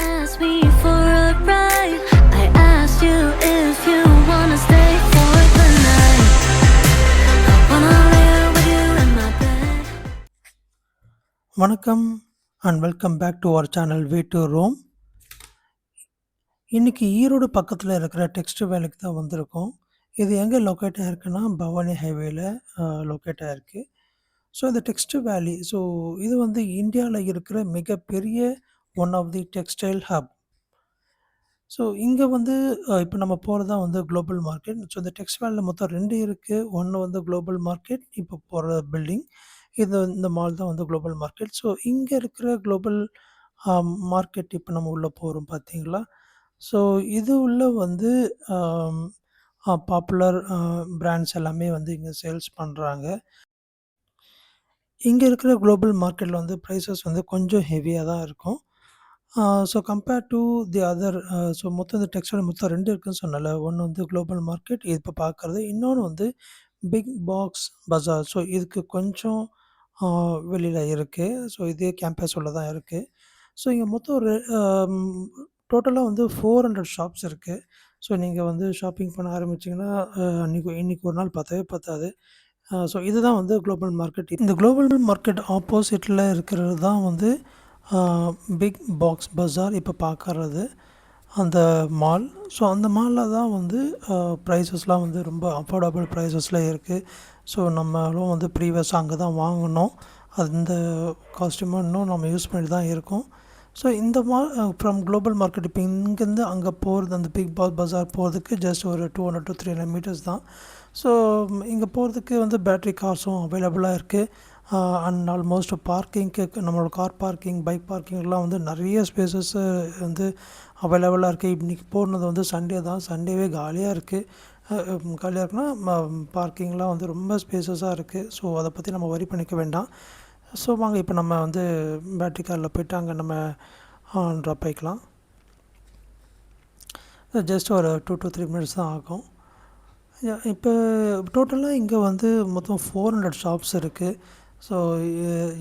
asked me for a ride. I asked you if you wanna stay for the night. I wanna live with you in my bed. வணக்கம் and welcome back to our channel way to roam. இன்றைக்கி ஈரோடு பக்கத்தில் இருக்கிற text வேலைக்கு தான் வந்திருக்கோம். இது எங்கே locate ஆகிருக்குன்னா Bhavani ஹைவேல லொக்கேட் ஆகிருக்கு. ஸோ இந்த டெக்ஸ்ட் வேலி இது வந்து இந்தியாவில் இருக்கிற மிகப்பெரிய one of the textile hub. So இங்கே வந்து இப்போ நம்ம போகிறது தான் வந்து குளோபல் மார்க்கெட். ஸோ இந்த டெக்ஸ்ட் வேலியில் மொத்தம் 2 இருக்குது. ஒன்று வந்து குளோபல் மார்க்கெட், இப்போ போகிற பில்டிங். இந்த மால் தான் வந்து குளோபல் மார்க்கெட். ஸோ இங்கே இருக்கிற குளோபல் மார்க்கெட் இப்போ நம்ம உள்ளே போகிறோம் பார்த்தீங்களா. ஸோ இது உள்ள வந்து பாப்புலர் பிராண்ட்ஸ் எல்லாமே வந்து இங்கே சேல்ஸ் பண்ணுறாங்க. இங்கே இருக்கிற குளோபல் மார்க்கெட்டில் வந்து ப்ரைஸஸ் வந்து கொஞ்சம் ஹெவியாக தான் இருக்கும். So compare to the other so மொத்தம் இந்த டெக்ஸ்டைல் மொத்தம் 2 இருக்குன்னு சொன்னேன்ல. ஒன்று வந்து குளோபல் மார்க்கெட் இப்போ பார்க்குறது, இன்னொன்று வந்து பிக் பாக்ஸ் பஜார். ஸோ இதுக்கு கொஞ்சம் வெளியில் இருக்குது. ஸோ இதே கேம்பஸ் உள்ள தான் இருக்குது. ஸோ இங்கே மொத்தம் ஒரு டோட்டலாக வந்து 400 ஷாப்ஸ் இருக்குது. ஸோ நீங்கள் வந்து ஷாப்பிங் பண்ண ஆரம்பிச்சிங்கன்னா இன்றைக்கி ஒரு நாள் பத்தவே பத்தாது. ஸோ இதுதான் வந்து குளோபல் மார்க்கெட். இந்த குளோபல் மார்க்கெட் ஆப்போசிட்டில் இருக்கிறது தான் வந்து பிக் பாக்ஸ் பஜார் இப்போ பார்க்கறது அந்த மால். ஸோ அந்த மாலில் தான் வந்து ப்ரைஸஸ்லாம் வந்து ரொம்ப அஃபோர்டபுள் ப்ரைஸஸில் இருக்குது. ஸோ நம்மளும் வந்து ப்ரீவியஸாக அங்கே தான் வாங்கினோம். அந்த காஸ்ட்யூமை இன்னும் நம்ம யூஸ் பண்ணிட்டு தான் இருக்கோம். ஸோ இந்த மால் ஃப்ரம் குளோபல் மார்க்கெட் இப்போ இங்கேருந்து அங்கே போகிறது, அந்த பிக் பாக்ஸ் பஜார் போகிறதுக்கு ஜஸ்ட் ஒரு 200 to 300 மீட்டர்ஸ் தான். ஸோ இங்கே போகிறதுக்கு வந்து பேட்ரி கார்ஸும் அவைலபிளாக இருக்குது. அண்ட் ஆல்மோஸ்ட் பார்க்கிங்க்கு நம்மளோட கார் பார்க்கிங், பைக் பார்க்கிங்லாம் வந்து நிறைய ஸ்பேசஸ் வந்து அவைலபிளாக இருக்குது. இன்றைக்கி போனது வந்து சண்டே தான். சண்டேவே காலியாக இருக்குது. காலியாக இருக்குன்னா பார்க்கிங்லாம் வந்து ரொம்ப ஸ்பேசஸாக இருக்குது. ஸோ அதை பற்றி நம்ம வரி பண்ணிக்க வேண்டாம். ஸோ வாங்க இப்போ நம்ம வந்து பேட்ரி காரில் போய்ட்டு அங்கே நம்ம ட்ராப் ஆகிக்கலாம். ஜஸ்ட் ஒரு 2 to 3 மினிட்ஸ் தான் ஆகும். இப்போ டோட்டலாக இங்கே வந்து மொத்தம் 400 ஷாப்ஸ் இருக்குது. ஸோ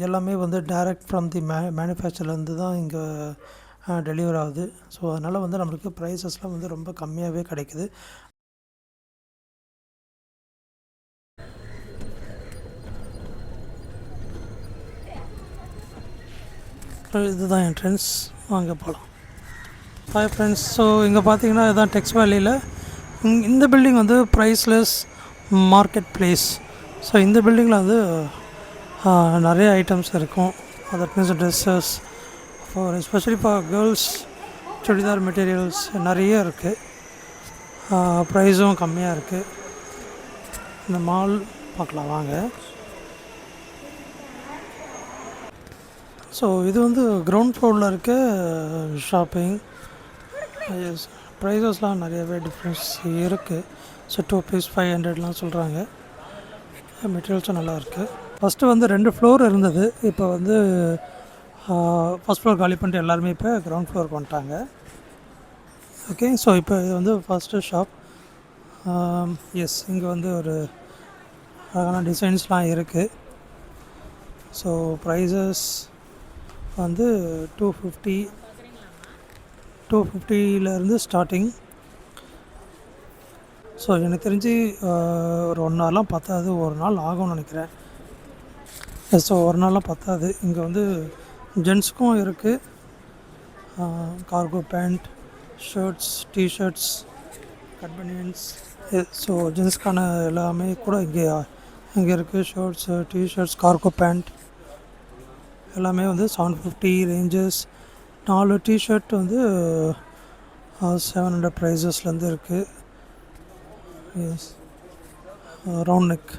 எல்லாமே வந்து டைரக்ட் ஃப்ரம் தி மேனுஃபேக்சர்லேருந்து தான் இங்கே டெலிவர் ஆகுது. ஸோ அதனால் வந்து நம்மளுக்கு ப்ரைஸஸ்லாம் வந்து ரொம்ப கம்மியாகவே கிடைக்குது. இதுதான் என்ட்ரன்ஸ், வாங்க போகலாம். ஹாய் ஃப்ரெண்ட்ஸ், ஸோ இங்கே பார்த்தீங்கன்னா இதுதான் டெக்ஸ்ட் வேலியில் இந்த பில்டிங் வந்து ப்ரைஸ்லெஸ் மார்க்கெட் பிளேஸ். ஸோ இந்த பில்டிங்கில் வந்து நிறைய ஐட்டம்ஸ் இருக்கும். That means dresses for especially for girls, churidar materials நிறைய இருக்குது. ப்ரைஸும் கம்மியாக இருக்குது. இந்த மால் பார்க்கலாம் வாங்க. ஸோ இது வந்து கிரவுண்ட் ஃப்ளோரில் இருக்க ஷாப்பிங். ப்ரைஸஸ்லாம் நிறையவே டிஃப்ரென்ஸ் இருக்குது. ஸோ 2 பீஸ் 500லாம் சொல்கிறாங்க. மெட்டீரியல்ஸும் நல்லா இருக்குது. ஃபஸ்ட்டு வந்து 2 ஃப்ளோர் இருந்தது. இப்போ வந்து ஃபஸ்ட் ஃப்ளோர் காலி பண்ணிட்டு எல்லாருமே இப்போ கிரவுண்ட் ஃப்ளோருக்கு வந்துட்டாங்க. ஓகே, ஸோ இப்போ இது வந்து ஃபஸ்ட்டு ஷாப். எஸ், இங்கே வந்து ஒரு அழகான டிசைன்ஸ்லாம் இருக்குது. ஸோ ப்ரைஸஸ் வந்து 250லேருந்து ஸ்டார்டிங். ஸோ எனக்கு தெரிஞ்சு ஒரு 1 ஹவர்லாம் பத்தாது, ஒரு நாள் ஆகும்னு நினைக்கிறேன். ஸோ ஒரு நாள்லாம் பத்தாது. இங்கே வந்து ஜென்ஸுக்கும் இருக்குது. Cargo pant, shirts, T-shirts, cut banians. So ஜென்ஸ்க்கான எல்லாமே கூட இங்கே இருக்குது. ஷர்ட்ஸு, டிஷர்ட்ஸ், கார்கோ பேண்ட் எல்லாமே வந்து 750 ரேஞ்சஸ். 4 டிஷர்ட் வந்து 700 ப்ரைஸஸ்லேருந்து இருக்குது. Yes, round neck.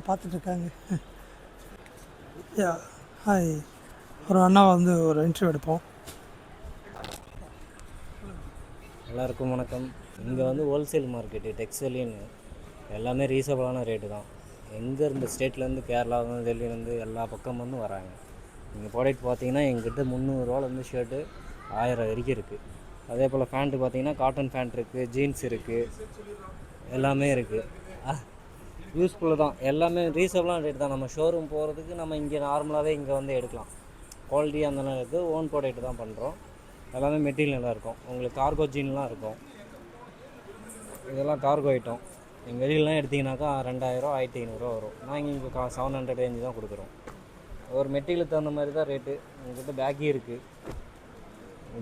பார்த்துட்ருக்காங்க. Yeah, hi. ஒரு அண்ணா வந்து ஒரு இன்டர்வியூ எடுப்போம். எல்லாருக்கும் வணக்கம். இங்கே வந்து ஹோல்சேல் மார்க்கெட்டு, டெக்ஸ்டைலின்னு எல்லாமே ரீசனபிளான ரேட்டு தான். எங்கே இருந்த ஸ்டேட்லேருந்து, கேரளாவிலேருந்து, டெல்லியிலேருந்து எல்லா பக்கமும் வராங்க. நீங்கள் ப்ராடக்ட் பார்த்தீங்கன்னா எங்கிட்ட 300ரூவாலேருந்து ஷர்ட்டு 1000 வரைக்கும் இருக்குது. அதே போல் ஃபேண்ட்டு பார்த்தீங்கன்னா காட்டன் ஃபேண்ட் இருக்குது, ஜீன்ஸ் இருக்குது, எல்லாமே இருக்குது. யூஸ்ஃபுல்லு தான். எல்லாமே ரீசனபிளான ரேட் தான். நம்ம ஷோரூம் போகிறதுக்கு நம்ம இங்கே நார்மலாகவே இங்கே வந்து எடுக்கலாம். குவாலிட்டி அந்த மாதிரி இருக்குது. ஓன் ப்ராடக்ட் தான் பண்ணுறோம். எல்லாமே மெட்டீரியல் நல்லா இருக்கும். உங்களுக்கு கார்கோ ஜீன்லாம் இருக்கும். இதெல்லாம் கார்கோ ஐட்டம். நீங்கள் வெளியிலலாம் எடுத்திங்கனாக்கா 2000 1500 வரும். நாங்கள் இங்கே 700 ரேஞ்சு தான் கொடுக்குறோம். ஒரு மெட்டீரியலுக்கு தகுந்த மாதிரி தான் ரேட்டு. உங்கள்கிட்ட பேக்கி இருக்குது.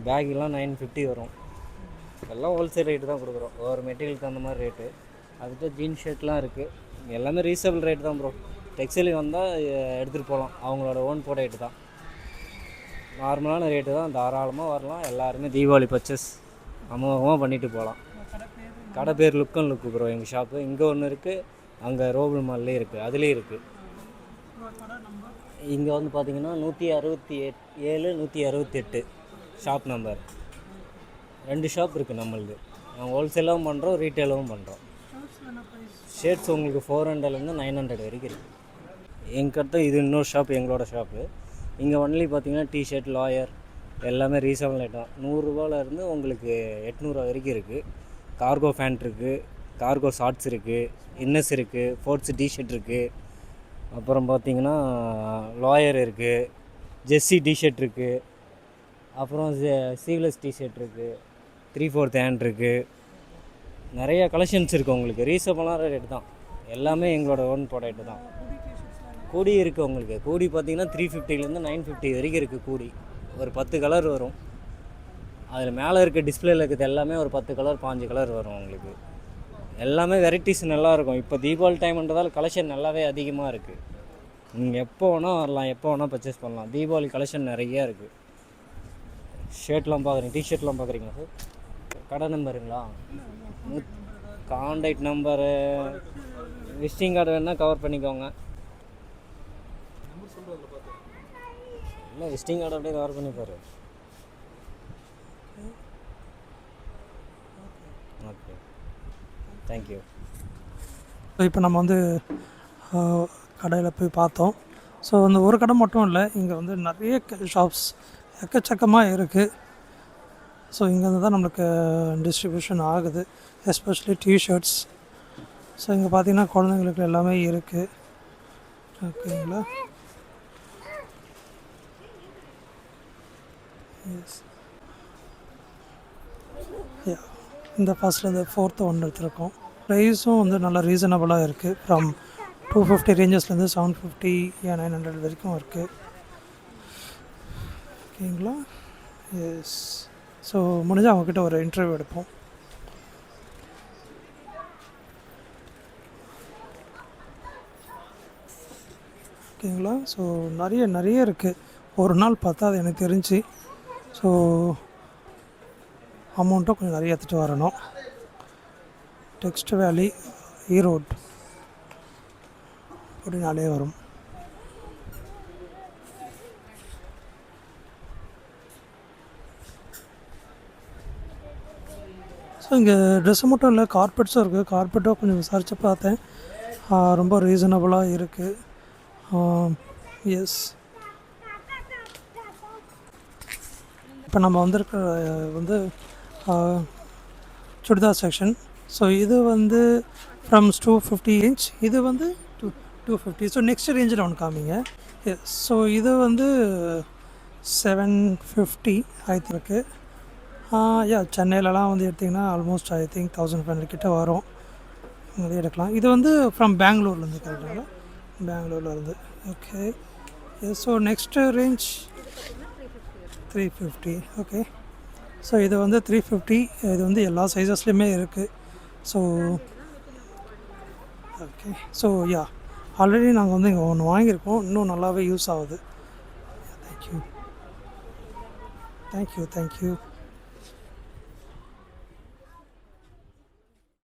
பேக்கெலாம் 950 வரும். எல்லாம் ஹோல்சேல் ரேட்டு தான் கொடுக்குறோம். ஒரு மெட்டீரியலுக்கு தகுந்த மாதிரி ரேட்டு. அதுக்கு ஜீன் ஷர்ட்லாம் இருக்குது. எல்லாமே ரீசனபிள் ரேட் தான் ப்ரோ. டெக்ஸ்டைல் வந்தால் எடுத்துகிட்டு போகலாம். அவங்களோட ஓன் ப்ராடக்ட் தான். நார்மலான ரேட்டு தான். தாராளமாக வரலாம். எல்லாருமே தீபாவளி பர்ச்சேஸ் அமோகமாக பண்ணிவிட்டு போகலாம். கடை பேர் லுக் அண்ட் லுக்கு ப்ரோ. எங்கள் ஷாப்பு இங்கே ஒன்று இருக்குது, அங்கே ரோபிள் மால்லே இருக்குது, அதுலேயும் இருக்குது. இங்கே வந்து பார்த்தீங்கன்னா 167 168 ஷாப் நம்பர். 2 ஷாப் இருக்குது நம்மளுது. நாங்கள் ஹோல்சேலாகவும் பண்ணுறோம், ரீட்டெயிலாகவும் பண்ணுறோம். ஷர்ட்ஸ் உங்களுக்கு 400லேருந்து 900 வரைக்கும் இருக்குது. எங்கிட்ட இது இன்னொரு ஷாப், எங்களோட ஷாப்பு. இங்கே ஒன்லி பார்த்தீங்கன்னா டிஷர்ட், லாயர் எல்லாமே ரீசனபிள் ஐட்டம். 100 ரூபாயிலேருந்து உங்களுக்கு 800 வரைக்கும் இருக்குது. கார்கோ ஃபேண்ட் இருக்குது, கார்கோ ஷார்ட்ஸ் இருக்குது, இன்னஸ் இருக்குது, ஸ்போர்ட்ஸ் டிஷர்ட் இருக்குது. அப்புறம் பார்த்தீங்கன்னா லாயர் இருக்குது, ஜெர்சி டிஷர்ட் இருக்குது, அப்புறம் சீவ்லெஸ் டிஷர்ட் இருக்குது, 3/4 ஹேண்ட் இருக்குது. நிறைய கலெக்ஷன்ஸ் இருக்குது. உங்களுக்கு ரீசனபிளான ரேட் தான். எல்லாமே எங்களோட ஓன் ப்ராடக்ட் தான். கூடி இருக்குது உங்களுக்கு. கூடி பார்த்தீங்கன்னா 350லேருந்து 950 வரைக்கும் இருக்குது கூடி. ஒரு 10 கலர் வரும். அதில் மேலே இருக்க டிஸ்பிளேல இருக்கிறது எல்லாமே ஒரு 10 கலர் 15 கலர் வரும் உங்களுக்கு. எல்லாமே வெரைட்டிஸ் நல்லாயிருக்கும். இப்போ தீபாவளி டைம்ன்றதால கலெக்ஷன் நல்லாவே அதிகமாக இருக்குது. நீங்கள் எப்போ வேணால் வரலாம், எப்போ வேணால் பர்ச்சேஸ் பண்ணலாம். தீபாவளி கலெக்ஷன் நிறையா இருக்குது. ஷர்ட்லாம் பார்க்குறீங்க, டிஷர்ட்லாம் பார்க்குறீங்களா சார்? கடை நம்பருங்களா? கான்டாக்ட் நம்பரு, விசிட்டிங் கார்டு வேணால் கவர் பண்ணிக்கோங்க. இல்லை, விசிட்டிங் கார்டு அப்படியே கவர் பண்ணிப்பாரு. Okay, thank you. இப்போ நம்ம வந்து கடையில் போய் பார்த்தோம். ஸோ அந்த ஒரு கடை மட்டும் இல்லை, இங்கே வந்து நிறைய ஷாப்ஸ் எக்கச்சக்கமாக இருக்குது. ஸோ இங்கேருந்து தான் நம்மளுக்கு டிஸ்ட்ரிபியூஷன் ஆகுது, எஸ்பெஷலி டிஷர்ட்ஸ். ஸோ இங்கே பார்த்தீங்கன்னா குழந்தைங்களுக்கு எல்லாமே இருக்குது. ஓகேங்களா? எஸ், இந்த ஃபஸ்ட்லேருந்து 4th ஒன்று எடுத்துருக்கோம். ப்ரைஸும் வந்து நல்லா ரீசனபிளாக இருக்குது. ஃப்ரம் 250 ரேஞ்சஸ்லேருந்து 750 900 வரைக்கும் இருக்குது. ஓகேங்களா? எஸ். ஸோ முடிஞ்சால் அவங்கக்கிட்ட ஒரு இன்டர்வியூ எடுப்போம். ஓகேங்களா? ஸோ நிறைய இருக்குது. ஒரு நாள் பார்த்தா அது எனக்கு தெரிஞ்சு. ஸோ அமௌண்ட்டும் கொஞ்சம் நிறைய எடுத்துகிட்டு வரணும். டெக்ஸ்ட் வேலி, ஈரோடு அப்படின்னாலே வரும். ஸோ இங்கே ட்ரெஸ்ஸு மட்டும் இல்லை, கார்பெட்ஸும் இருக்குது. கார்பெட்டும் கொஞ்சம் விசாரித்து பார்த்தேன், ரொம்ப ரீசனபுளாக இருக்குது. எஸ். இப்போ நம்ம வந்திருக்கிற வந்து சுடிதார் செக்ஷன். ஸோ இது வந்து ஃப்ரம் 250 inch, இது வந்து 250. ஸோ நெக்ஸ்ட் ரேஞ்சில் ஒன்று காமிங்க. எஸ். ஸோ இது வந்து 750 ஆயிரத்துருக்கு. சென்னையிலலாம் வந்து எடுத்திங்கன்னா ஆல்மோஸ்ட் ஐ திங்க் 1500 கிட்ட வரும். இங்கே எடுக்கலாம். இது வந்து ஃப்ரம் பெங்களூர்லேருந்து கரெக்டுங்களா? பெங்களூர்லேருந்து. Okay. Yes. So next range 350. Okay. So இது வந்து 350. இது வந்து எல்லா சைஸஸ்லேயுமே இருக்குது. So okay. ஸோ ஆல்ரெடி நாங்கள் வந்து இங்கே ஒன்று வாங்கியிருக்கோம். இன்னும் நல்லாவே யூஸ் ஆகுது. தேங்க்யூ.